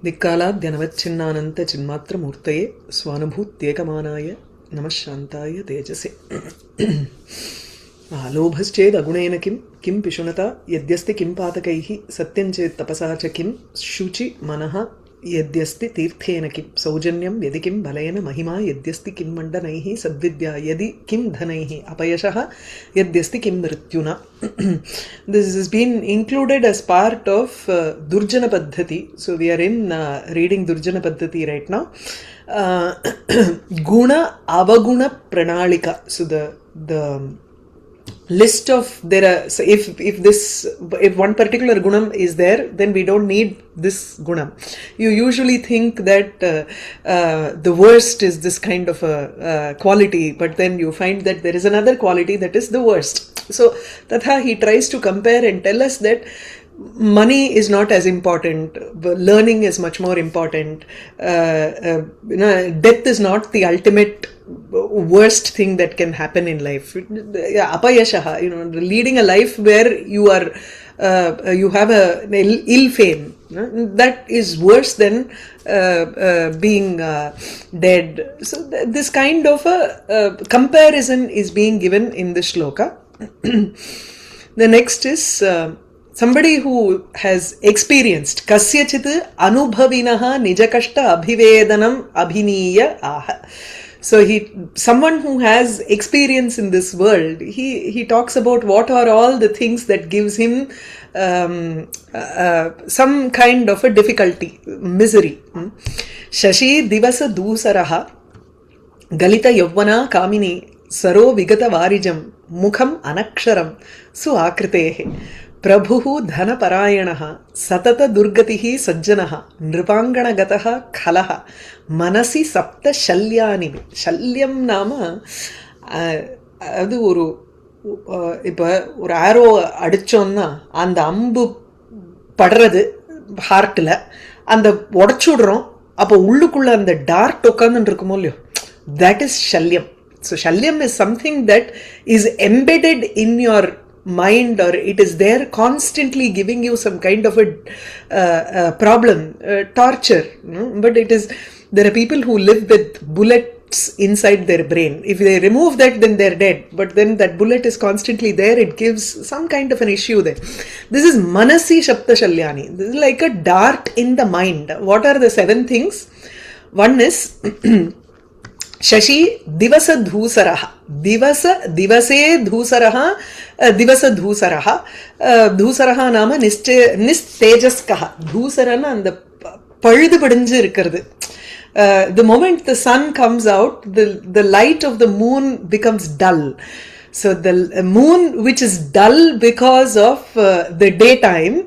दिक्कालाद्यनवच्छिन्नानन्त चिन्मात्रमूर्तये स्वानुभूत्येकमानाय नमः शान्ताय तेजसे लोभश्चेदगुणेन किं पिशुनता यद्यस्ति किं पातकैः सत्यं चेत् तपसा च किं शुचि मनः यद्यस्ति तीर्थेन किं सौजन्यं यदि किं बलेन महिमा यद्यस्ति किं मण्डनैः सद्विद्या यदि किं धनैः अपयशः यद्यस्ति किं मृत्युना. This has been included as part of Durjana Paddhati. So we are in reading Durjana Paddhati right now. Guna Avaguna Pranalika. So the list of there are, so if one particular gunam is there, then we don't need this gunam. You usually think that the worst is this kind of a quality, but then you find that there is another quality that is the worst. So tatha he tries to compare and tell us that money is not as important, learning is much more important, death is not the ultimate worst thing that can happen in life. Apayashaha, leading a life where you are you have an ill fame, that is worse than being dead. So this kind of a comparison is being given in the shloka. The next is somebody who has experienced kasyachit anubhavinaha nijakashta abhivedanam abhiniya aha. So someone who has experience in this world, he talks about what are all the things that gives him some kind of a difficulty, misery. Shashi divasa dusaraha galita yavvana kamini saro vigata varijam mukham anaksharam su akritehe प्रभुः धनपरायणः सततद दुर्गतिः सज्जनः नृपांगणगतः खलः मनसि सप्त शल्यानि. शल्यम नाम அது இப்போ ஒரு ஆரோ அடிச்சோம்னா அந்த அம்பு படுறது ஹார்ட்டில் அந்த உடச்சு விடுறோம், அப்போ உள்ளுக்குள்ள அந்த டார்ட் உட்காந்துட்டு இருக்குமோ இல்லையோ, that is shalyam. So shalyam is something that is embedded in your mind, or it is there constantly giving you some kind of a problem, torture. But there are people who live with bullets inside their brain. If they remove that, then they're dead. But then that bullet is constantly there. It gives some kind of an issue there. This is manasi shapta shalyani. This is like a dart in the mind. What are the 7 things? One is Shashi divasa dhusaraha. Divase dhusaraha. Divasa dhusaraha. Dhusaraha nama nistejaskaha. Dhusarana and the paldu padinju irukkiradhu. The moment the sun comes out, the light of the moon becomes dull. So the moon, which is dull because of the daytime,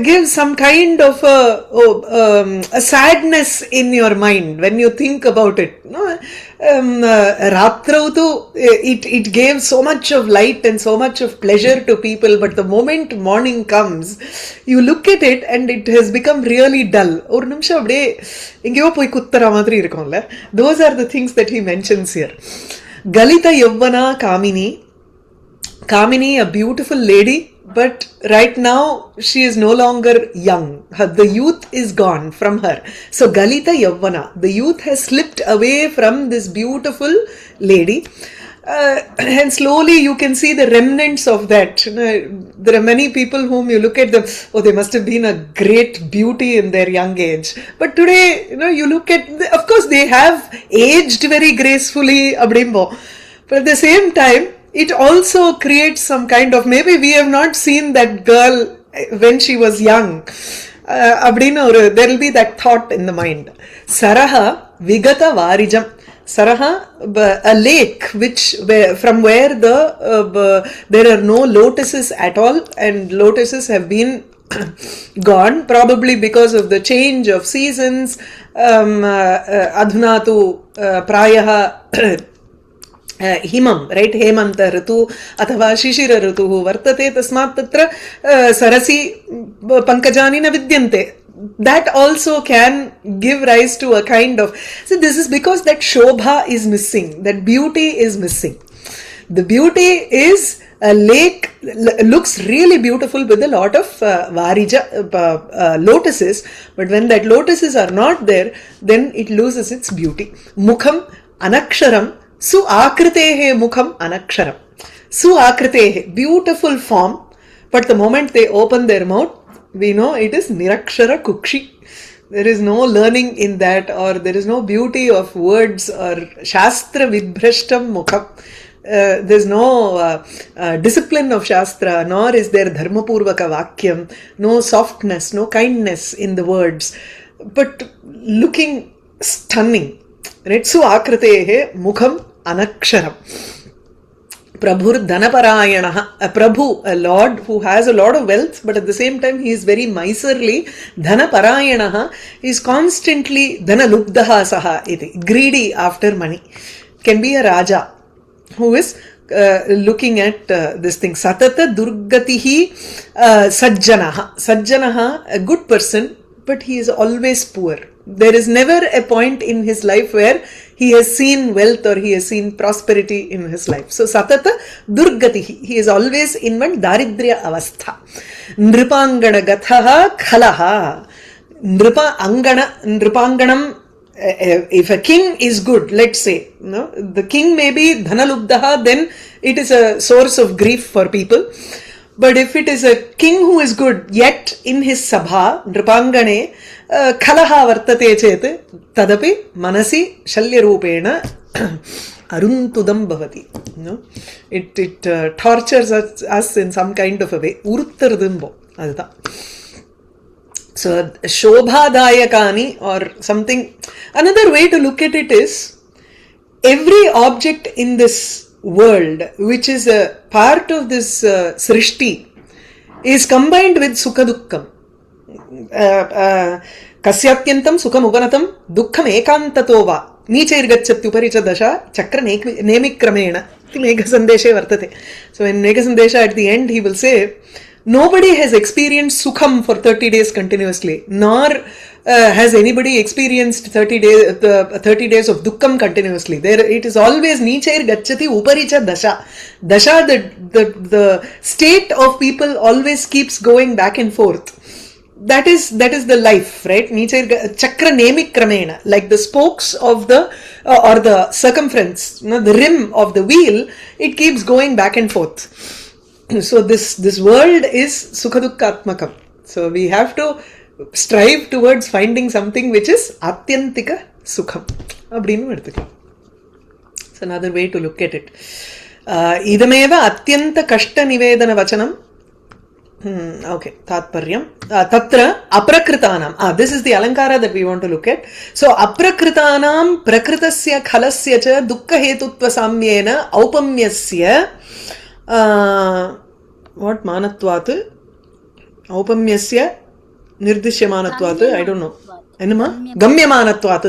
gives some kind of a sadness in your mind when you think about it. Ratrautu, it gave so much of light and so much of pleasure to people, but the moment morning comes, you look at it and it has become really dull. Or nimsham apdiye ingeyo poi kuttara madri irukumla. Those are the things that he mentions here. Galita yavvana kamini. Kamini, a beautiful lady, but right now she is no longer young. The youth is gone from her. So Galita Yavvana, the youth has slipped away from this beautiful lady. And slowly you can see the remnants of that. There are many people whom you look at them, oh, they must have been a great beauty in their young age. But today, you look at, of course they have aged very gracefully, abdimbo. But at the same time, it also creates some kind of, maybe we have not seen that girl when she was young. There will be that thought in the mind. Saraha vigata varijam. Saraha, a lake from where there are no lotuses at all, and lotuses have been gone, probably because of the change of seasons. Adhunatu prayaha हिमं, right? Hemant ritu अथवा शिशिर ऋतु वर्तते, तस्मात् तत्र Cersei पंकजानि न विद्यन्ते. That also can give rise to a kind of, so this is because that shobha is missing, that beauty is missing. The beauty is A lake looks really beautiful with a lot of varija lotuses, but when that lotuses are not there, then it loses its beauty. Mukham anaksharam su akritehe mukham anaksharam. Su akritehe, beautiful form, but the moment they open their mouth, we know it is nirakshara kukshi. There is no learning in that, or there is no beauty of words or shastra vidbhrashtam mukham. There's no discipline of shastra, nor is there dharmapurvaka vakyam, no softness, no kindness in the words, but looking stunning. Right? Su akritehe mukham anaksharam. Prabhur Dhanaparayanaha, a Prabhu, a Lord who has a lot of wealth, but at the same time he is very miserly. Dhanaparayanaha is constantly Dhanalubdaha saha iti, greedy after money. Can be a Raja who is looking at this thing. Satatada durgatihi sajjanaha. Sajjanaha, a good person, but he is always poor. There is never a point in his life where he has seen wealth or he has seen prosperity in his life. So satata durgatihi, he is always in one daridrya avastha. Nripangana gathaha khalaha. Nripanganam, if a king is good, let's say, no, the king may be dhanalubdaha, then it is a source of grief for people. But if it is a king who is good, yet in his sabha, nripangane, khalaha vartate chet, tadapi manasi shalyarupena aruntudam bhavati. No? It tortures us in some kind of a way. Uruttarudumbo. Adha. So, shobhadayakani or something. Another way to look at it is, every object in this world, which is a part of this srishti, is combined with sukha dukkam. Kasyatyantam sukham upanatam dukkham ekantato va nichairgacchatyuparicha dasha chakra nemikramena. Mega sandeshe vartate. So in Mega Sandesha at the end he will say, nobody has experienced sukham for 30 days continuously, nor has anybody experienced 30 days of dukkham continuously. There it is always nichair gacchati uparicha dasha. Dasha, the state of people always keeps going back and forth. That is the life, right? Nichair chakra nemikramena, like the spokes of the or the circumference, the rim of the wheel, it keeps going back and forth. So this world is sukha dukkhatmakam. So we have to strive towards finding something which is atyantika sukham. It's another way to look at it. Idameva atyanta kashta nivedana vachanam. Okay, tatparyam. Tatra aprakritanam. This is the alankara that we want to look at. So aprakritanam prakritasya khalasya cha dukkha hetutva samyena aupamyasya what manatvat? Aupamyasya nirdishyamanatvat, I don't know. Enma? Gamyamanatvat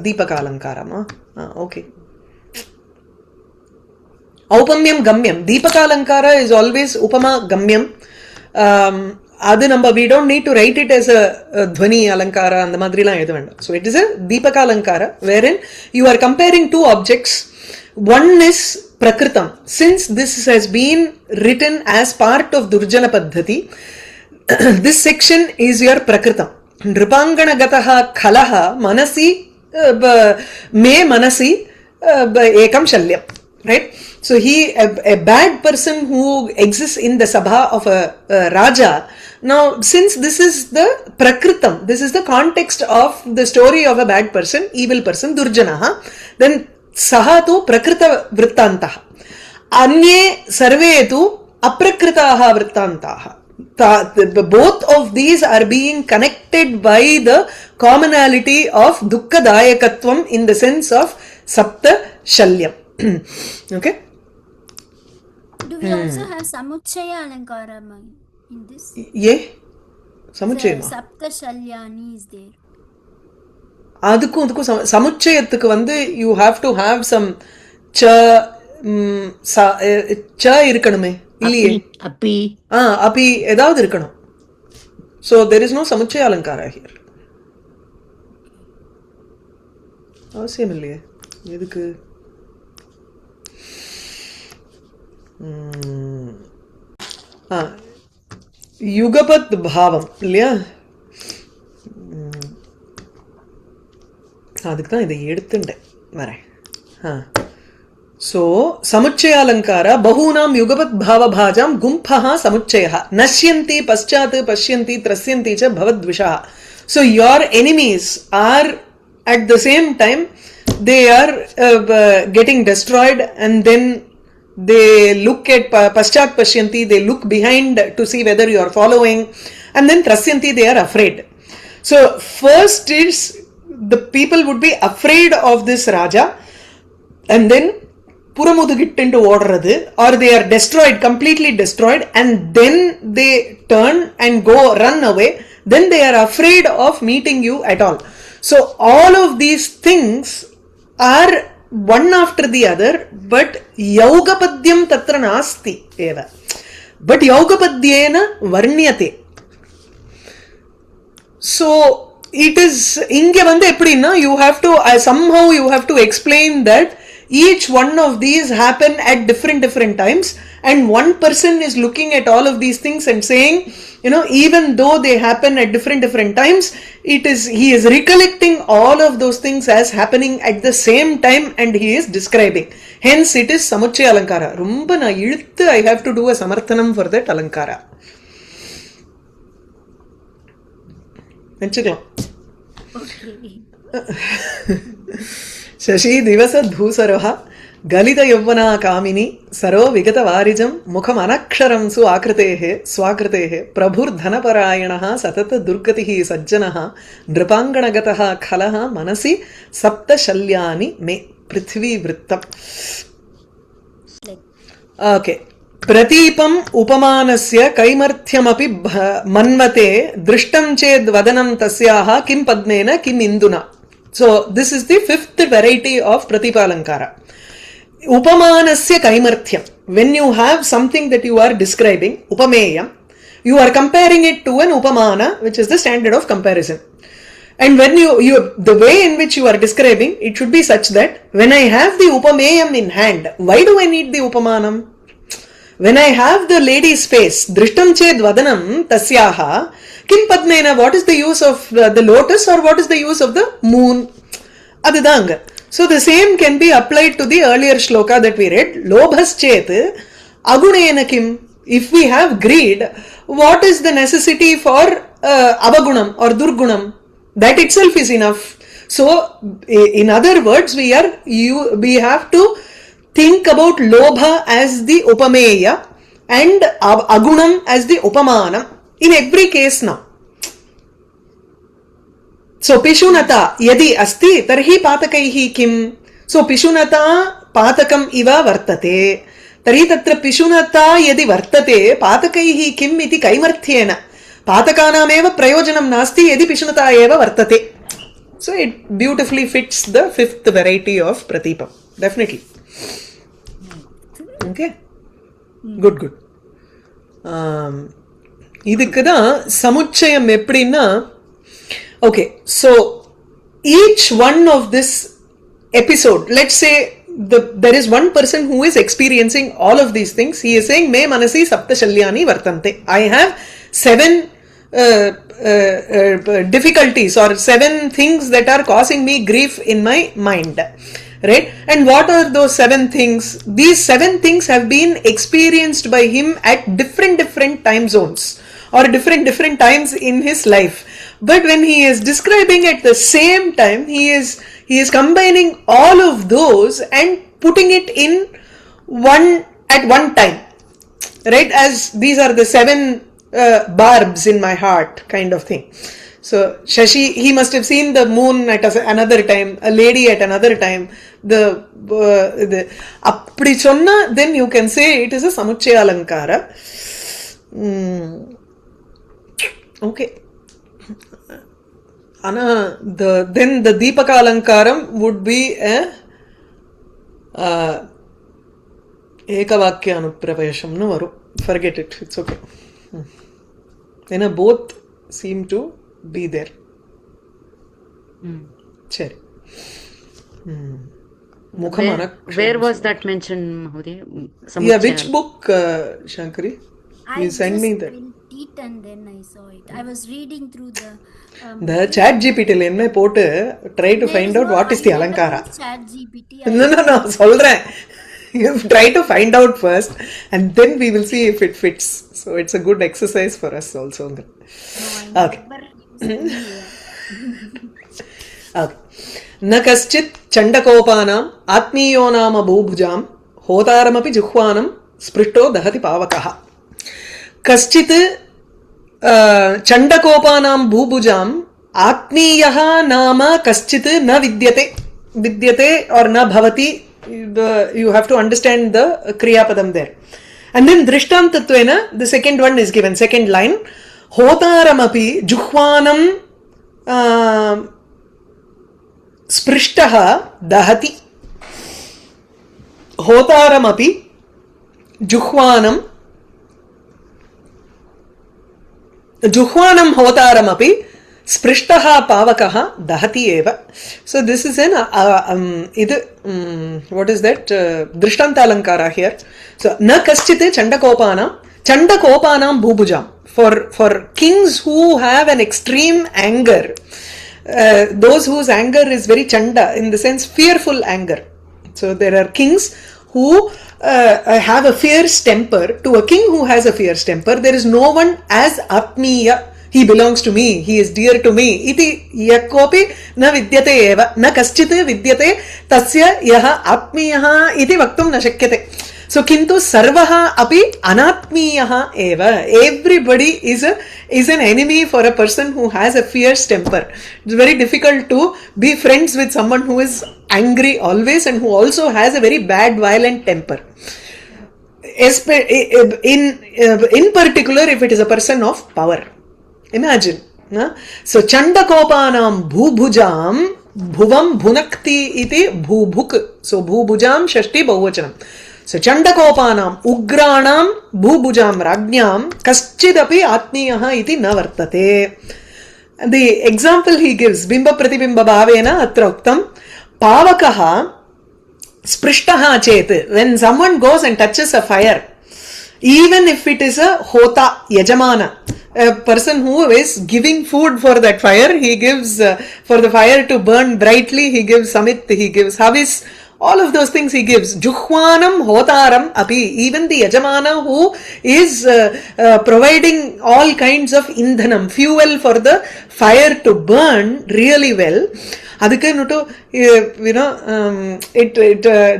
deepaka alankara. Okay. Aupamyam gamyam. Deepaka alankara is always upama gamyam. We don't need to write it as a dhvani alankara and the madrila eduvanda. So it is a deepaka alankara wherein you are comparing two objects. One is prakritam. Since this has been written as part of Durjana Paddhati, this section is your prakritam. Nripangana gataha khalaha manasi me manasi ekam shalyam. Right? So a bad person who exists in the sabha of a Raja. Now, since this is the prakritam, this is the context of the story of a bad person, evil person, Durjanaha, then saha tu prakrita vrittantaha. Anye sarve tu aprakritaha vrittantaha. Both of these are being connected by the commonality of dukkha dayakatvam in the sense of sapta shalyam. Okay? Do we also have samuchaya alankara in this? Yeah. Samuchaya. Sapta shalyani is there. Adukku samuchayathukku vandu you have to have some cha irkanume. Api. Api edavadhu irkanum. So there is no samuchaya alankara here. அவசியம் இல்லையே எதுக்கு யுகபத் பாவம் இல்லையா? அதுக்கு தான் இதை எடுத்துட்டேன் வரேன். सो समुच्चयालंकार बहूनां युगपत् भावभाजां गुम्फः समुच्चयः नश्यन्ति पश्चात् पश्यन्ति त्रस्यन्ति च भवद्विषः. So your enemies are at the same time they are getting destroyed, and then they look at paschat pashyanti, they look behind to see whether you are following, and then trasyanti, they are afraid. So first is the people would be afraid of this raja, and then புறமுதுகிட்டு ஓடுறது, or they are destroyed, completely destroyed, and then they turn and go run away, then they are afraid of meeting you at all. So all of these things are one after the other, but yaugapadyam tatra nasti eva, but yaugapadyena varnyate. So it is inge vande eppadina, you have to somehow you have to explain that each one of these happen at different times, and one person is looking at all of these things and saying, you know, even though they happen at different times, he is recollecting all of those things as happening at the same time, and he is describing. Hence it is samuchaya alankara. Romba na iluthu I have to do a samarthanam for that alankara. Venchikalam. Okay. Shashi दिवस धूसरः गलित यौवना कामिनी सरो विगत वारिजं मुखम अनक्षरं सु आकृतेः स्वाकृतेः प्रभुर्धनपरायणः सतत दुर्गतिः सज्जनः नृपांगणगतः खलः मनसि सप्तशल्यानि मे पृथ्वी वृत्तम्. Okay. प्रतीपम् उपमानस्य कैमर्थ्यमपि मन्वते दृष्टं चेद् वदनं तस्याः किं पद्मेन किम् इन्दुना. So this is the fifth variety of pratipalankara. Upamanasya kaimarthyam. When you have something that you are describing, upameyam, you are comparing it to an upamana, which is the standard of comparison. And when the way in which you are describing, it should be such that when I have the upameyam in hand, why do I need the upamanam? When I have the lady's face, drishtam ched vadanam tasyaha, kim padmena, what is the use of the lotus, or what is the use of the moon? Adidanga. So the same can be applied to the earlier shloka that we read. Lobhas chet agunena kim. If we have greed, what is the necessity for avagunam or durgunam? That itself is enough. So in other words, we have to think about lobha as the upameya and agunam as the upamanam in every case now. So pishunata yadi asti tarhi patakaihi kim. So pishunata patakam iva vartate, tarhi tatra pishunata yadi vartate patakaihi kim iti kaimarthyena patakanam eva prayojanam nasti yadi pishunata eva vartate. So it beautifully fits the fifth variety of pratipam. Definitely. Okay. Good. இதுக்கு தான் சமுச்சயம் எப்படின்னா, okay, so each one of this episode, let's say there is one person who is experiencing all of these things. He is saying me manasi saptashalyani vartante. I have 7 difficulties or 7 things that are causing me grief in my mind. Right? And what are those 7 things? These 7 things have been experienced by him at different time zones or different times in his life. But when he is describing at the same time, he is combining all of those and putting it in at one time. Right? As these are the 7 barbs in my heart kind of thing. So Shashi, he must have seen the moon at another time, a lady at another time. The appadi sonna, then you can say it is a samuchaya alankara. Okay. Then the deepaka alankaram would be a ekavakya anupravesham nu varu. Forget it. It's okay. Then both seem to be there. Sure. Mukhamana. Where was that mentioned, Mahodaya? Yeah, which book, Shankari? I You send just me that. built it and then I saw it. I was reading through the The chat GPT ல என்ன போட்டு try to find out what is the alankara. chat GPT. No, சொல்றேன். You try to find out first and then we will see if it fits. So it's a good exercise for us also. Okay. Okay. न कश्चित् चण्डकोपानाम् आत्मीयो नाम भूभुजां होतारमपि जुह्वानं स्पृष्टो दहति पावकः कश्चित् चण्डकोपानां भूभुजाम् आत्मीयः नाम कश्चित् न विद्यते or न भवति you have to understand the kriyapadam there and then drishtantatvena the second one is given second line hotaramapi juhvanam स्पृष्टः दहति होतारमपि जुह्वानं होतारमपि स्पृष्टः पावकः दहति एव so this is an what is that दृष्टान्तालङ्कारः here so न कश्चित् चण्डकोपानां भूभुजां for kings who have an extreme anger those whose anger is very chanda in the sense fearful anger so there are kings who have a fierce temper to a king who has a fierce temper there is no one as atmiya he belongs to me he is dear to me iti yakopi na vidyate eva na kaschit vidyate tasya yah atmiyah iti vaktum na shakyate so kintu sarvaha api anatmiyah eva everybody is an enemy for a person who has a fierce temper it's very difficult to be friends with someone who is angry always and who also has a very bad violent temper in particular if it is a person of power imagine so chandakopanam bhubhujam bhuvam bhunakti iti bhubhuk so bhubhujam shashti bahuvachanam so chandakopanam ugranam bhubhujam rajnyam kaschidapi atmiyah iti na vartate the example he gives bimba pratibimba bhavena atra uktam pavakah sprishtaha chet when someone goes and touches a fire even if it is a hota yajamana a person who is giving food for that fire he gives for the fire to burn brightly he gives samit he gives havis all of those things he gives juhwanam hotaram api even the yajamana who is providing all kinds of indhanam fuel for the fire to burn really well adukku noto it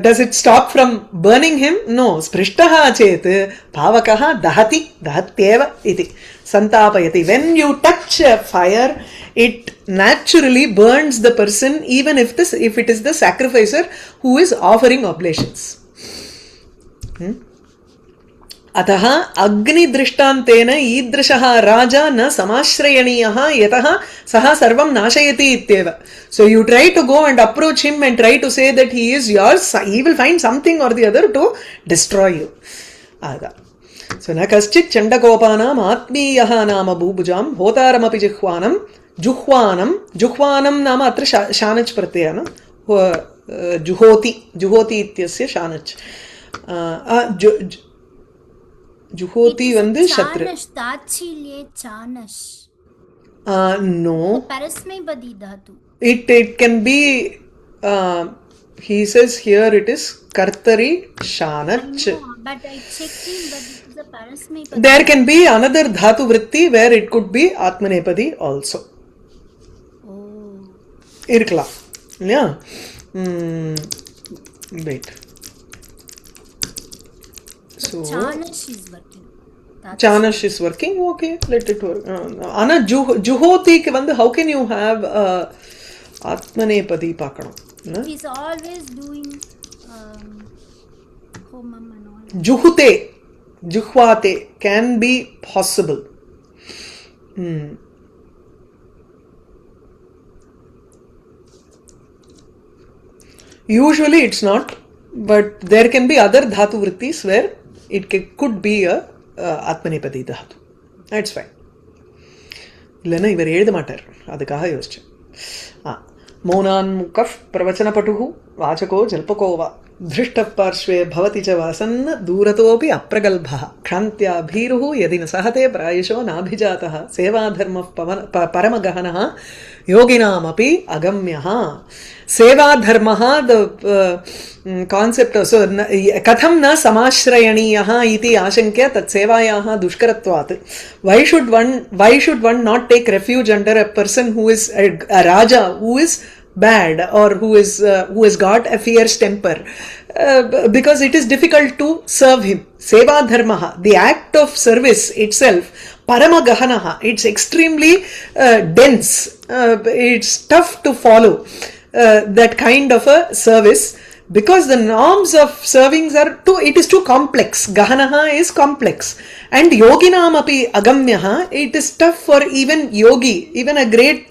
does it stop from burning him no sprishtaha chet pavakah dahatyeva iti santapayati when you touch a fire it naturally burns the person even if it is the sacrificer who is offering oblations अतः अग्निदृष्टान्तेन ईदृशः राजा न समाश्रयणीयः यतः सः सर्वं नाशयति इत्येव so you try to go and approach him and try to say that he is yours he will find something or the other to destroy you aga so न कश्चित् चण्डकोपानाम् आत्मीयः नाम भूभुजां होतारमपि जुह्वानं नाम अत्र शानच् प्रत्ययः न जुहोति इत्यस्य शानच् जुहोति வந்து शत्रु ताच्छील्ये चानश no परस्मैपदी धातु it can be he says here it is kartari shanach but I checked it but it is a parasmaipadi there can be another dhatu vritti where it could be atmanepadi also irkalam yeah wait so Chanash is working okay let it work ana juhoti ke vandu how can you have atmanepadi pakanam he is always doing homam and all juhwate can be possible usually it's not but there can be other dhatu vrittis where it could be a atmanepadi dhatu that's fine illana ivar ezhudha maatar adukkaga yosichu मौनान्मुखः प्रवचनपटुः वाचको जल्पको वा धृष्टः पार्श्वे भवति च वासन् दूरतोऽपि अप्रगल्भः क्षान्त्या भीरुः यदि न सहते प्रायशो नाभिजातः सेवाधर्मः परमगहनः योगिनामपि अगम्यः सेवाधर्मः the concept so katham na samashrayaniyaha iti ashankya tat sevayaha dushkaratvat why should one not take refuge under a person who is a raja who is bad or who has got a fierce temper because it is difficult to serve him seva dharmaha the act of service itself paramagahanaha it's extremely dense it's tough to follow that kind of a service because the norms of servings are it is too complex gahanaha is complex and yoginam api agamyaha it is tough for even yogi even a great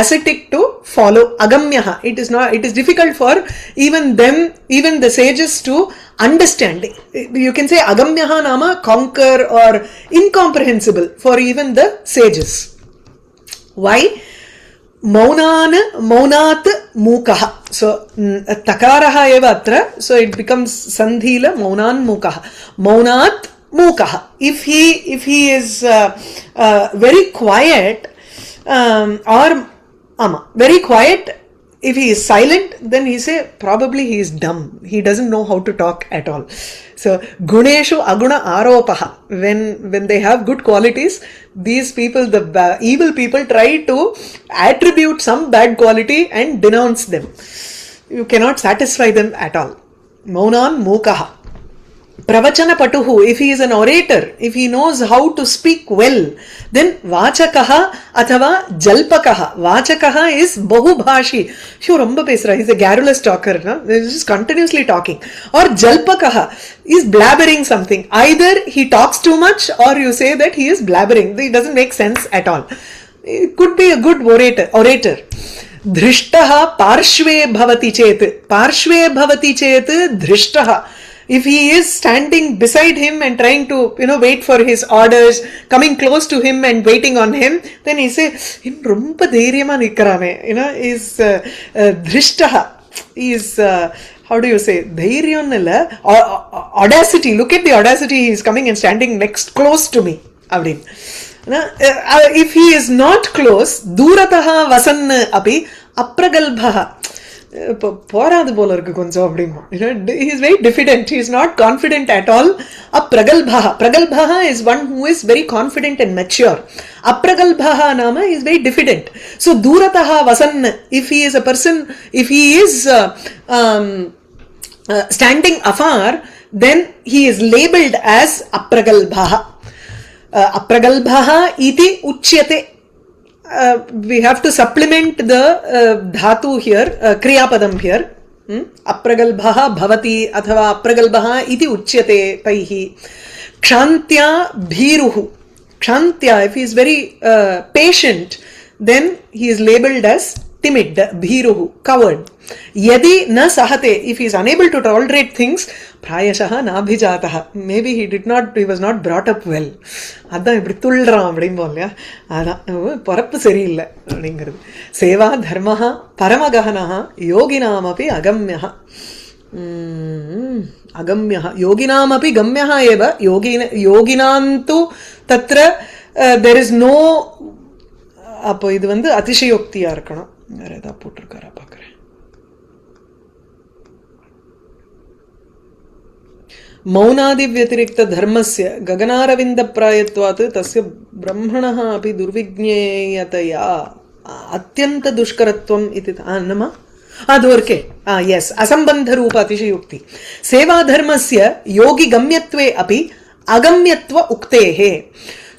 ascetic to follow agamyaha it is difficult for even them even the sages to understand you can say agamyaha nama conquer or incomprehensible for even the sages why मौनात् मूकः so takarah eva atra so it becomes sandhila maunan maunat mukah if he is very quiet or very quiet if he is silent then he say probably he is dumb he doesn't know how to talk at all so guneshu aguna aropaha when they have good qualities these people the evil people try to attribute some bad quality and denounce them you cannot satisfy them at all maunan mukah pravachanapatuhu if he is an orator if he knows how to speak well then vachakaha athava jalpakaha vachakaha is bahubhashi sure romba pesra he is a garrulous talker no he is just continuously talking or jalpakaha is blabbering something either he talks too much or you say that he is blabbering it doesn't make sense at all it could be a good orator dhrishtaha parshve bhavati chet dhrishtaha if he is standing beside him and trying to wait for his orders coming close to him and waiting on him then he say in romba dhairyama nikkarane is dhrishtaha is how do you say dhairyam illa audacity look at the audacity he is coming and standing next close to me avdin if he is not close durataha vasan api apragalbhaha போராது போல இருக்கு கொஞ்சம் அப்படிமா he is very diffident he is not confident at all pragalbhaha is one who is very confident and mature apragalbhaha nama is very diffident so durataha vasan if he is a person if he is standing afar then he is labeled as apragalbhaha iti uchyate we have to supplement the dhatu here kriya padam here apragalbhaha bhavati athava apragalbhaha iti uchyate taihi kshantya bhiruhu kshantya if he is very patient then he is labeled as timid bhiruhu coward yadi na sahate if he is unable to tolerate things prayashaha nabhijataha maybe he was not brought up well adan ipdi tullran appdinbolya ada porappu seriyilla appdingiradhu seva dharmaha paramagahanaha yoginamapi agamyaha yoginamapi gamyaha eva yoginantu tatra there is no appo idu vandu atishayoktiya irukano vera edha potrukara paakren मौनादि व्यतिरिक्त धर्मस्य गगनारविंद प्रायत्वात् तस्य ब्रह्मणः अपि दुर्विज्ञेयतया अत्यंत दुष्करत्वम् इति नम दोर्के yes असंबंध रूप अतिशयोक्ति सेवा धर्मस्य योगी गम्यत्वे अपि अगम्यत्व उक्तेः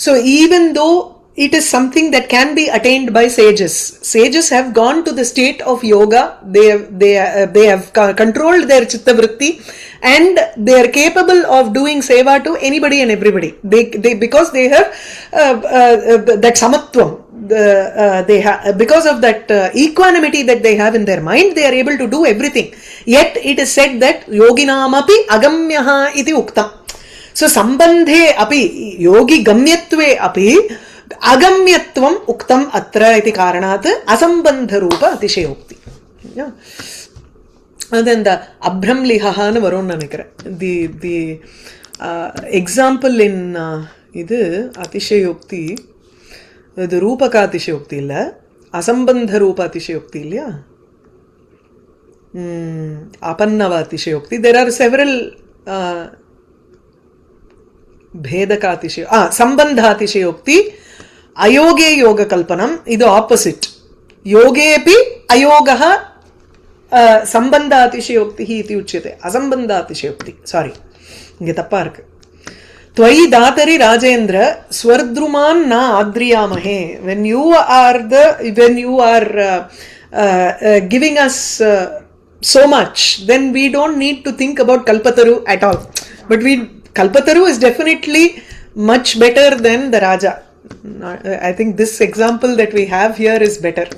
so even though it is something that can be attained by sages have gone to the state of yoga they have controlled their chitta vritti and they are capable of doing seva to anybody and everybody they because they have that samatvam they have because of that equanimity that they have in their mind they are able to do everything yet it is said that yoginamapi agamyaha iti uktam so sambandhe api yogi gamyatve api agamyatvam uktam atra iti karanat asambandha roopa atishayokti. Yeah. And then the abramlihaha nu varum nenikiren. The example in idu atishayokti இது ரூபக அதிசயோக்தி இல்ல, அசம்பந்த ரூப அதிசயோக்தி இல்லையா, अपन्नव अतिशयोक्ति. There are several भेदक अतिशय संबंध अतिशयोक्ति, अयोगे योग कल्पनम, इदु ऑपोजिट. योगेपि अयोगः संबंध अतिशयोक्ति इति उच्यते, असंबंध अतिशयोक्ति. सॉरी, இங்க தப்பா இருக்கு. त्वयि दातरि राजेन्द्र स्वर्द्रुमान् न आद्रियामहे. When you are giving us so much, then we don't need to think about kalpataru at all. But kalpataru is definitely much better than the raja. I think this example that we have here is better.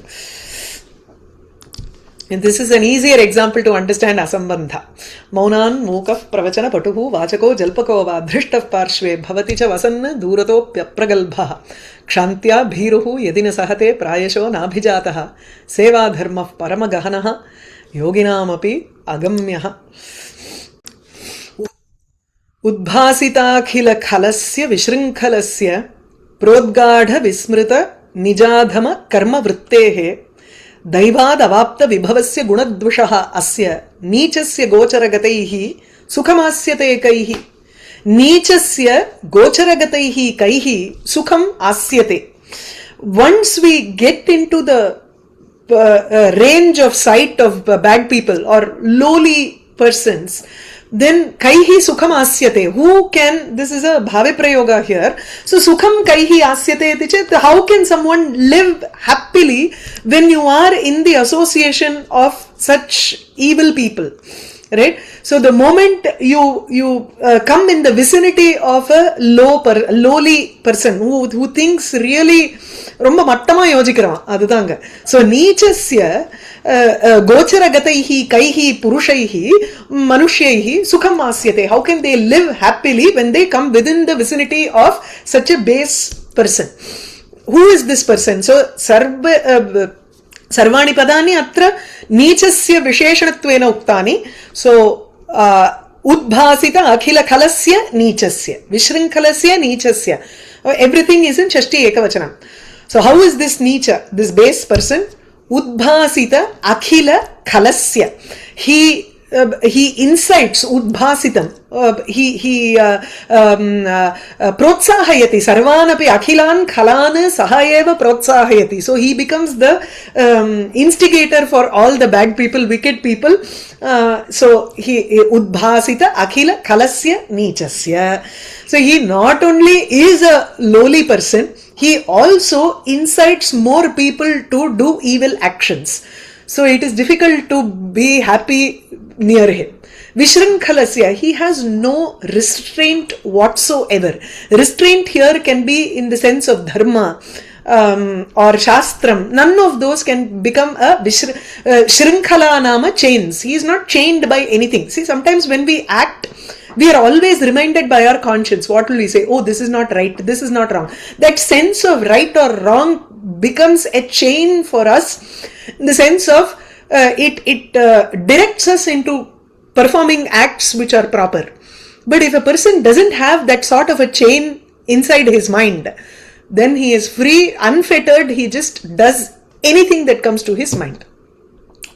And this is an easier example to understand asambandha. Maunan mukaf pravachana patuhu vachako jalpako va dhrishtav parshve bhavati cha vasanna durato pragalbha kshantya bhiruhu yadina sahate prayasho nabhijataha seva dharmah paramagahanaha yoginamapi agamyah. Udbhasitakhila khalasya vishrinkhalasya prodgadha vismrita nijadhama karma vrittehe दैवाद अवाप्त विभवस्य गुणद्विषः अस्य नीचस्य गोचरगतैः सुखमास्यते कैः. नीचस्य गोचरगतैः कैः सुखम् आस्यते. Once we get into the range of sight of bad people or lowly persons, then kaihi sukham asyate. Who can, this is a bhave prayoga here. So sukham kaihi asyate iti chet, how can someone live happily when you are in the association of such evil people, right? So the moment you come in the vicinity of a lowly person who thinks really ரொம்ப மட்டமா யோசிக்கிறான், அதுதாங்க. So நீச்சஸ்ய गोचरगतैः कैः पुरुषैः मनुष्यैः सुखम् आस्यते. How can they live happily when they come within the vicinity of such a base person? Who is this person? So सर्वाणि पदानि अत्र नीचस्य विशेषणत्वेन उक्तानि. So उद्भासित Akhil खलस्य नीचस्य विशृङ्खलस्य नीचस्य, everything is in Shashthi एकवचनम्. So how is this Neecha, this base person? Udbhasita akhila khalasya. He incites udbhasitam. He protsahayati sarvanapi akhilan khalan sahayeva protsahayati. So he becomes the instigator for all the bad people, wicked people. So he udbhasita akhila khalasya neechasya. So he not only is a lowly person, he also incites more people to do evil actions. So it is difficult to be happy near him. Vishrinkhalasya, he has no restraint whatsoever. Restraint here can be in the sense of dharma or shastram. None of those can become a shrinkhala nama chains. He is not chained by anything. See, sometimes when we act, we are always reminded by our conscience. What will we say? Oh, this is not right, this is not wrong. That sense of right or wrong becomes a chain for us, in the sense of it directs us into performing acts which are proper. But if a person doesn't have that sort of a chain inside his mind, then he is free, unfettered, he just does anything that comes to his mind.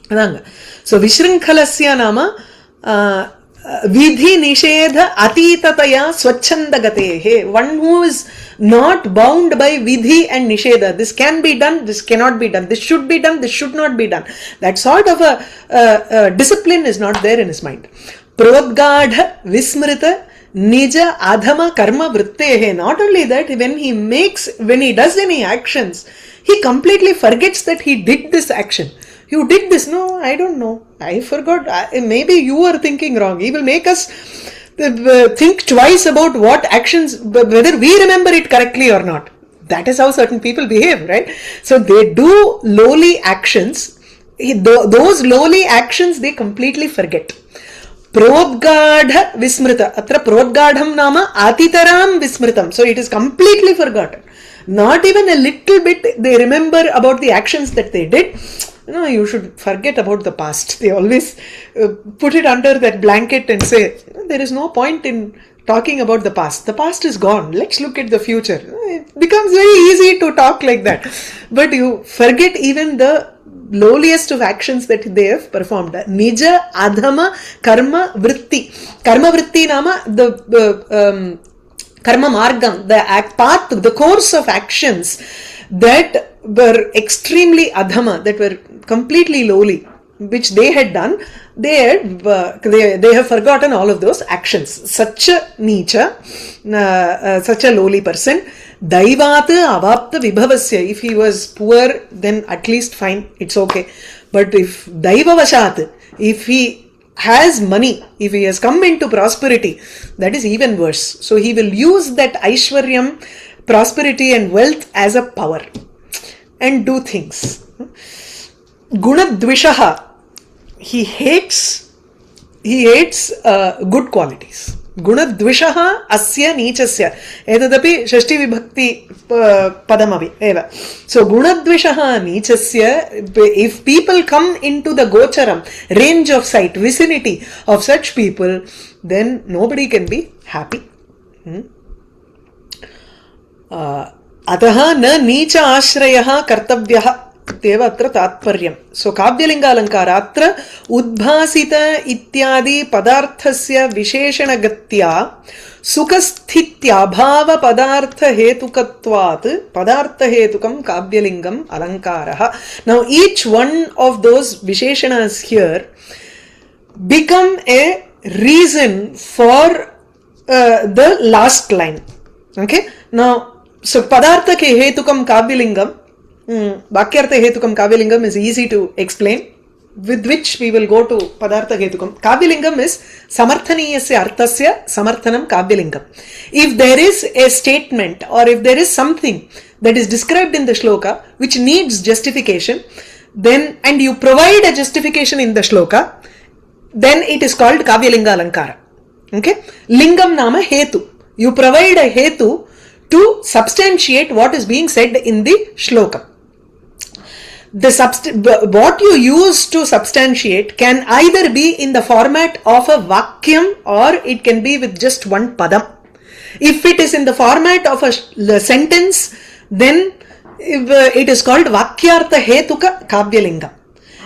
So Vishrinkhalasya nama vidhi nishedha atitataya swachhandagatehe. One who is not bound by vidhi and nishedha. This can be done, this cannot be done, this should be done, this should not be done. That sort of a discipline is not there in his mind. Prodgadha vismrita nija adhama karma vrittehe. Not only that, when he does any actions, he completely forgets that he did this action. You did this. No, I don't know. I forgot. Maybe you are thinking wrong. He will make us think twice about what actions, whether we remember it correctly or not. That is how certain people behave, right? So they do lowly actions. Those lowly actions they completely forget. Prodgadha vismrita. Atra prodgadham nama atitaram vismritam. So it is completely forgotten. Not even a little bit they remember about the actions that they did. No, you should forget about the past. They always put it under that blanket and say, there is no point in talking about the past. The past is gone. Let's look at the future. It becomes very easy to talk like that. But you forget even the lowliest of actions that they have performed. Nija adhama karma vritti. Karma vritti nama the karma margam, the path, the course of actions that were extremely adhama, that were completely lowly, which they had done. They have forgotten all of those actions. Such a nicha, such a lowly person. Daivat avapta vibhavasya. If he was poor, then at least fine, it's okay. But if daiva vashat, if he has money, if he has come into prosperity, that is even worse. So he will use that Aishwaryam, prosperity and wealth as a power and do things. Gunadvishaha, he hates good qualities. Gunadvishaha asya nichasya. Etadapi shashti vibhakti padamavi eva. So gunadvishaha nichasya, if people come into the gocharam, range of sight, vicinity of such people, then nobody can be happy. Ataha na nicha ashrayaha kartabhyaha. Atra tatparyam. So Kavylinga Alankara atra udbhasita ityadi padarthasya visheshana gatya sukasthitya bhava padartha hetukatvat padartha hetukam Kavyalingam Alankaraha. Now each one of those visheshanas here become a reason for the last line. Okay? Now, so padartha ke hetukam Kavyalingam, Vakyartha Hetukam Kavyalingam is easy to explain, with which we will go to Padartha Hetukam. Kavyalingam is Samarthaniyasya Arthasya Samarthanam Kavyalingam. If there is a statement or if there is something that is described in the shloka which needs justification, then and you provide a justification in the shloka, then it is called Kavyalinga Alankara. Okay? Lingam Nama Hetu. You provide a Hetu to substantiate what is being said in the shloka. What you use to substantiate can either be in the format of a vakyam or it can be with just one padam. If it is in the format of a sentence, then it is called Vakyartha Hetuka Kavyalingam.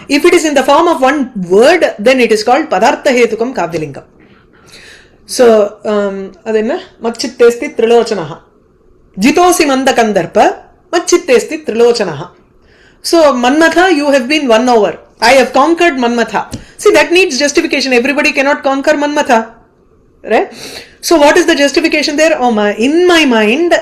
If it is in the form of one word, then it is called Padartha Hetukam Kavyalingam. So, adena Machittesti Trilochanaha. Jitosi Mandakandarpa Machittesti Trilochanaha. So, Manmatha, you have been won over. I have conquered Manmatha. See, that needs justification. Everybody cannot conquer Manmatha. Right? So, what is the justification there? Oh, in my mind,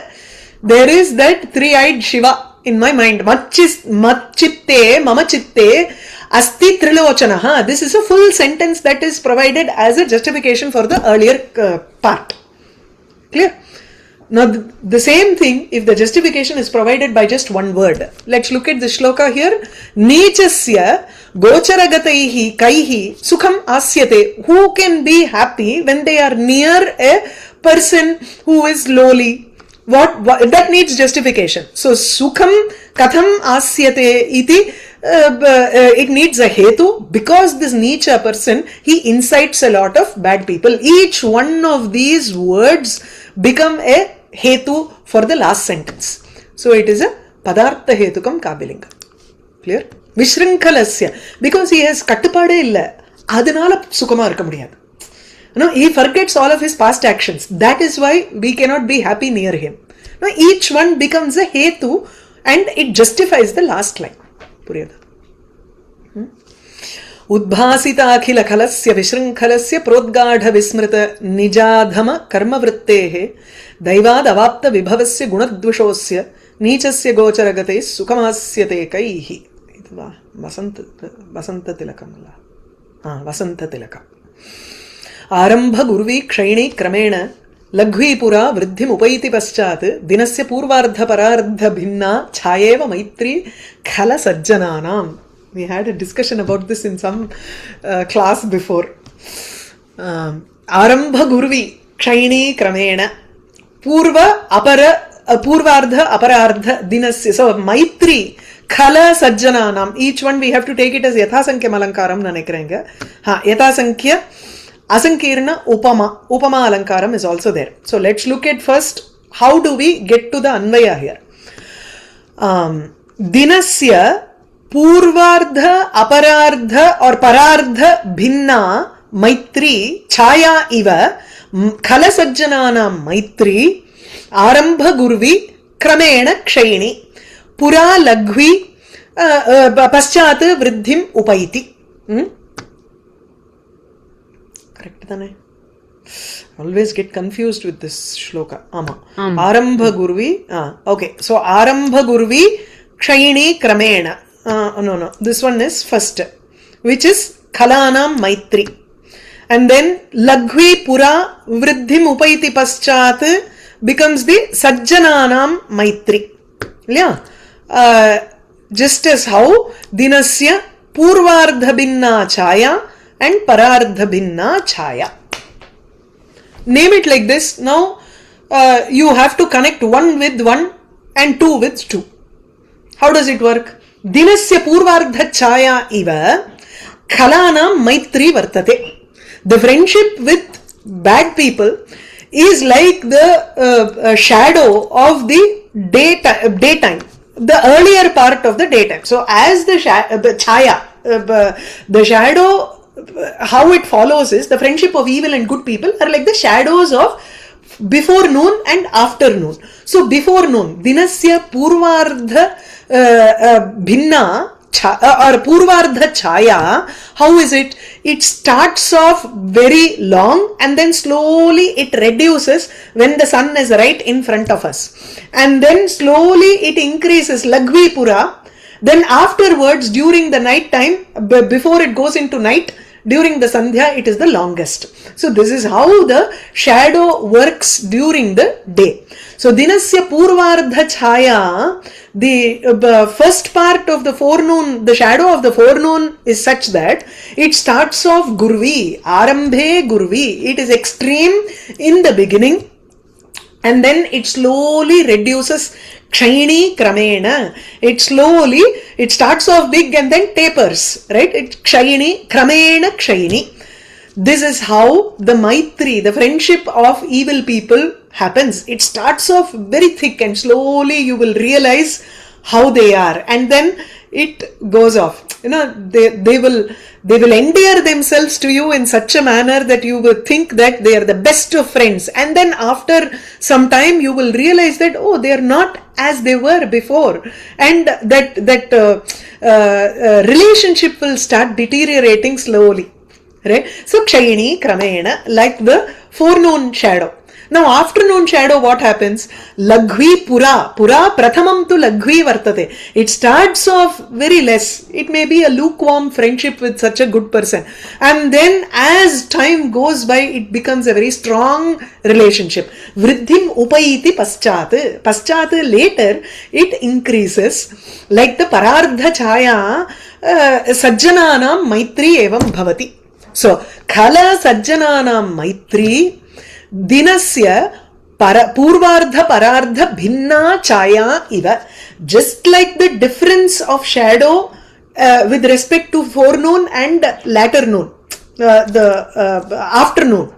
there is that three-eyed Shiva in my mind. Machitte, mama chitte, asti trilochanaha. This is a full sentence that is provided as a justification for the earlier part. Clear? Now, the same thing, if the justification is provided by just one word. Let's look at the shloka here. Nichasya gocharagatai kaihi sukham asyate. Who can be happy when they are near a person who is lowly? What that needs justification. So, sukham katham asyate iti, it needs a hetu, because this nicha person, he incites a lot of bad people. Each one of these words become a hetu for the last sentence. So it is a padartha hetukam Kavyalingam. Clear? Vishrinkalasya, because he has kattupade illa, adanala sukama irukka mudiyadhu. No, he forgets all of his past actions. That is why we cannot be happy near him. Now each one becomes a hetu and it justifies the last line. Puriyada. Udbhasita akhila khalasya vishrinkalasya prodgadha vismrita nijadhama karma vrittehe daivad avapta vibhavasya gunadvishosya nichasya gocharagate sukamasyate kaihi. Vasanta tilakam. Vasanta tilakam. Arambha gurvi kshayini kramena लघ्वी पुरा वृद्धिम उपैति पश्चात् दिनस्य पूर्वार्ध परार्ध भिन्ना छायेव मैत्री खल सज्जनानाम. We had a discussion about this in some class before. Arambha gurvi kshayini kramena purva apara purvardha aparardha dinasya. So maitri khala sajjananam, each one we have to take it as yathasankhya alankaram nanikreenga. Yathasankhya asankirna upama alankaram is also there. So let's look at first how do we get to the anvaya here. Dinasya purvardha aparardha or parardha bhinna maitri chaya iva khala sajjananam maitri arambha gurvi kramena kshayini pura laghvi paschat vriddhim upaiti. Correct thane? Always get confused with this shloka. Arambha gurvi. Okay, so arambha gurvi kshayini kramena. No, this one is first, which is khalanam maitri. And then laghvi pura vriddhim upaiti paschat becomes the sajjananam maitri. Yeah. Just as how dinasya purvardha binna chaya and parardha binna chaya. Name it like this. Now you have to connect one with one and two with two. How does it work? Dinasya purvardha chaya iva khalanam maitri vartate. The friendship with bad people is like the shadow of the daytime, the earlier part of the daytime. So as the chaya, the shadow, how it follows is the friendship of evil and good people are like the shadows of before noon and after noon. So before noon, dinasya purvardha bhinna or purvardha chaya, how is it? It starts off very long and then slowly it reduces when the sun is right in front of us. And then slowly it increases laghvi pura. Then afterwards, during the night time, before it goes into night, during the sandhya, it is the longest. So this is how the shadow works during the day. So dinasya purvardha chaya, the first part of the forenoon, the shadow of the forenoon is such that it starts off gurvi, arambhe gurvi. It is extreme in the beginning and then it slowly reduces kshayini kramena. It starts off big and then tapers, right? It kshayini kramena kshayini. This is how the maitri, the friendship of evil people happens. It starts off very thick and slowly you will realize how they are, and then it goes off. You know, they will endear themselves to you in such a manner that you will think that they are the best of friends, and then after some time you will realize that they are not as they were before, and that relationship will start deteriorating slowly, right? So kshayini kramena, like the forenoon shadow. Now afternoon shadow, what happens? Laghvi pura prathamam tu laghvi vartate. It starts off very less. It may be a lukewarm friendship with such a good person, and then as time goes by it becomes a very strong relationship. Vriddhim upaiti paschat, later it increases like the parardha chaya sajjananam maitri evam bhavati. So khala sajjananam maitri dinasya purvardha parardha bhinna chaya iva. Just like the difference of shadow with respect to forenoon and latter noon, the afternoon,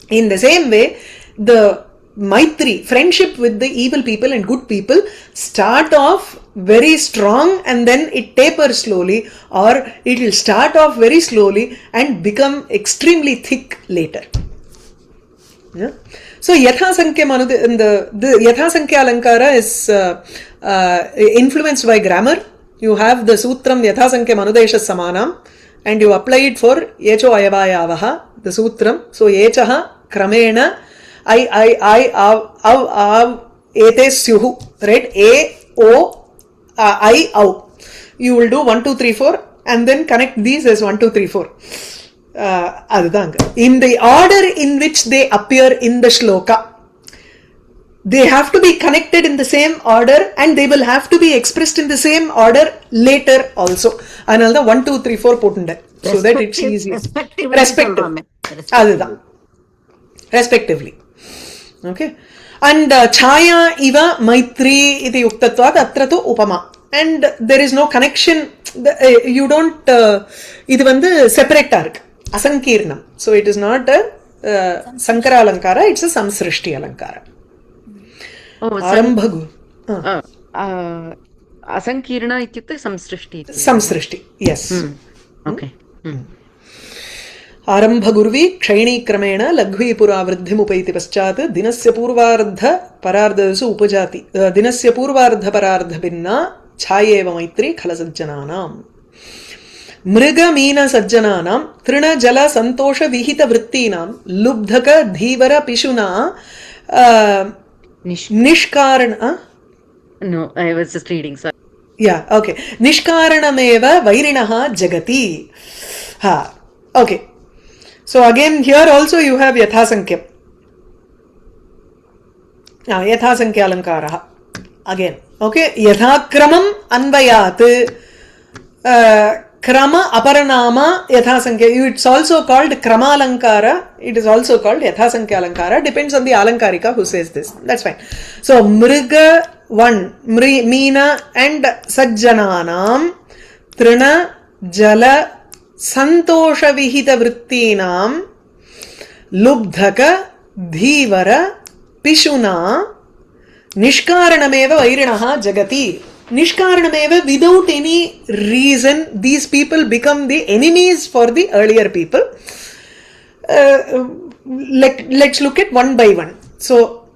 in the same way the maitri, friendship with the evil people and good people, start off very strong and then it tapers slowly, or it will start off very slowly and become extremely thick later. Yeah. So yathasankhya the yathasankhya alankara is influenced by grammar. You have the sutram yathasankhya manudesha samanam and you apply it for yecho ayavayavaha, the sutram. So yechaha kramena av ete syuhu, right? A o I au. You will do 1 2 3 4 and then connect these as 1 2 3 4. In the order in which they appear in the shloka, they have to be connected in the same order and they will have to be expressed in the same order later also. Another 1 2 3 4 potunda, so that it's easy. Respectively. Okay. and chaya iva maitri iti yuktatvat atra tu upama, and there is no connection. You don't idu vandu separate ah irukku, asankirnam. So it is not a sankara alankara, it's a samsrishti alankara. Arambhagu asankirna ityukte samsrishti. Samsrishti, yes. Okay. आरंभगुर्वी क्षैणीक्रमेण लघ्वीपुरावृद्धिमुपैति पश्चात् दिनस्य पूर्वार्ध परार्धसु उपजाति दिनस्य पूर्वार्ध परार्ध भिन्ना छायेव मैत्री खलसज्जनानाम् मृगमीन सज्जनानां तृणजल संतोष विहित वृत्तीनां लुब्धक धीवर पिशुना निष्कारण No, I was just reading, sorry. Yeah, okay. निष्कारणमेव वैरिणः जगति. Ha, okay. So again here also you have yathasankhya. Yathasankhya alankarah. Again, okay. Yathakramam anvayat. Krama aparanama yathasankhya. It's also called krama alankara. It is also called yathasankhya alankara. Depends on the alankarika who says this. That's fine. So mriga one, meena and sajjananam trina jala संतोष विहित वृत्तीनां लुब्धक धीवर पिशुना निष्कारणमेव वैरिणः जगति. निष्कारणमेव, without any reason these people become the enemies for the earlier people. Let's look at one by one. So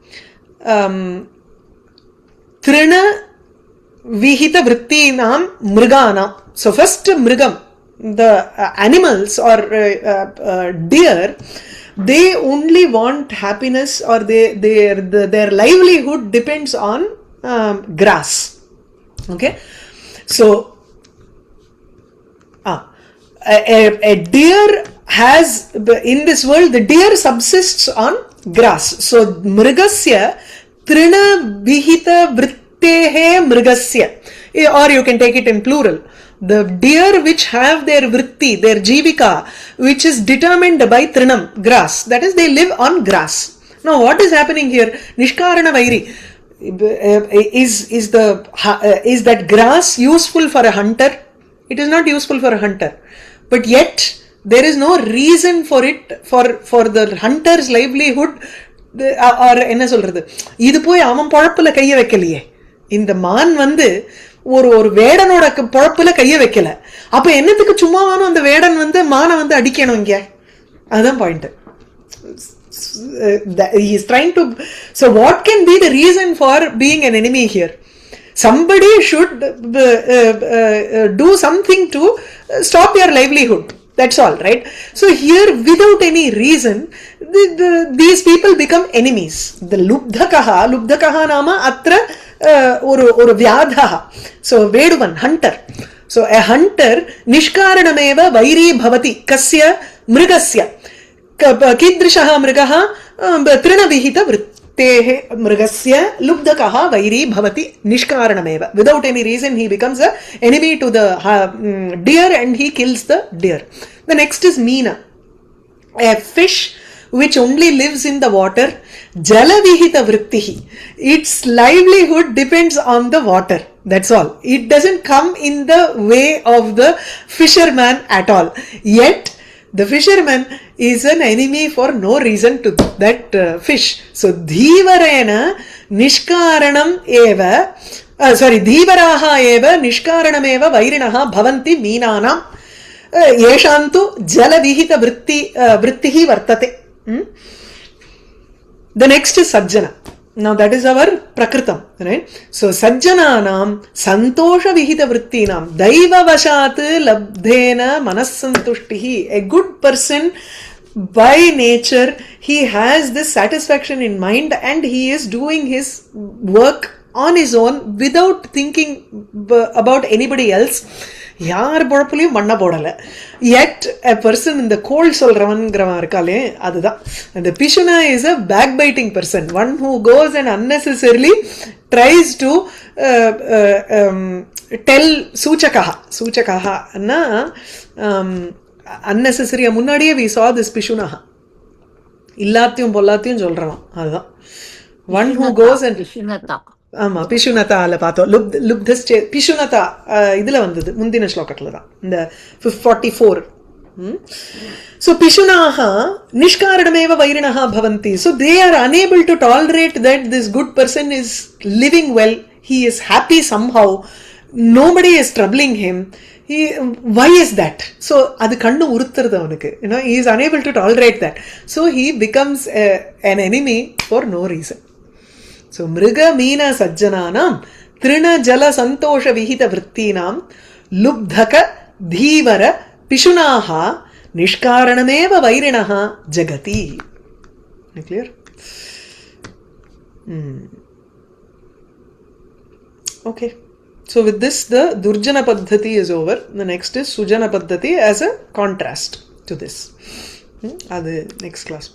trina vihita vrittinam mriganam. So first mrigam, the animals or deer, they only want happiness, or their livelihood depends on grass. Okay, so a deer has, in this world the deer subsists on grass. So mrigasya trina vihita vrittehe mrigasya, or you can take it in plural. The deer which have their vritti, their jivika, which is determined by trinam, grass, that is they live on grass. Now what is happening here? Nishkarana vairi. Is that grass useful for a hunter? It is not useful for a hunter. But yet there is no reason for it, for the hunter's livelihood. Or என்ன சொல்றது, இது போய் அவன் பொழப்புல கைய வைக்கலையே. இந்த மான் வந்து ஒரு வேடனோட பொழப்புல கைய வைக்கல. அப்ப என்னத்துக்கு சும்மாவானும் அந்த வேடன் வந்து மான வந்து அடிக்கணும் இங்க? அதுதான் point. He is trying to. So what can be the reason for being an enemy here? Somebody should do something to stop your livelihood. That's all, right? So here, without any reason, these people become enemies. The lubdhakaha nama atra or vyadhaha. So veduvan, hunter. So a hunter nishkaranameva vairi bhavati kasya mrigasya kidrishaha mrigaha trinavihita vrittehe mrigasya lubdakaha vairi bhavati nishkaranameva. Without any reason he becomes a enemy to the deer and he kills the deer. The next is meena, a fish which only lives in the water. Jalavihita vrittihi. Its livelihood depends on the water. That's all. It doesn't come in the way of the fisherman at all. Yet the fisherman is an enemy for no reason to that fish. So dhivarena nishkaranam eva dhivaraha eva nishkaranam eva vairinaha bhavanti meenanam yeshantu jalavihita vrittihi vartate. The next is sajjana. Now that is our prakritam, right? So sajjananam santosha vihita vrittinam daiva vashat labdhena manassantushtihi. A good person by nature, he has this satisfaction in mind and he is doing his work on his own without thinking about anybody else. யார் பொழப்புலையும் மண்ண போடல. Yet a person in the cold சொல்றவன்கிறவன் இருக்காலே, அதுதான். And the Pishuna is a backbiting person, one who goes and unnecessarily tries to tell சூச்சகாha ன்னா unnecessary. முன்னாடியே we saw this Pishuna, இல்லாத்தையும் பொல்லாத்தையும் சொல்றவன், அதுதான். One who goes and Vishnata. ஆமா பிஷுனதால பார்த்தோம். லுப்தஸ்சே பிஷுனதா இதுல வந்தது முந்தின ஸ்லோகத்துல தான் இந்த 44. So pishunaha nishkaranameva vairinaha bhavanti. So they are unable to tolerate that this good person is living well. He is happy somehow. Nobody is troubling him. Why is that? So adu kannu uruthrudhu avanukku, he is unable to tolerate that, so he becomes an enemy for no reason. So mriga meena sajjananam trina jala santosha vihita vrittinam lubdhaka dhivara pishunaha nishkaranameva vairinaha jagati. Clear? Okay. So with this, the Durjana Paddhati is over. The next is Sujana Paddhati as a contrast to this. That's the next class.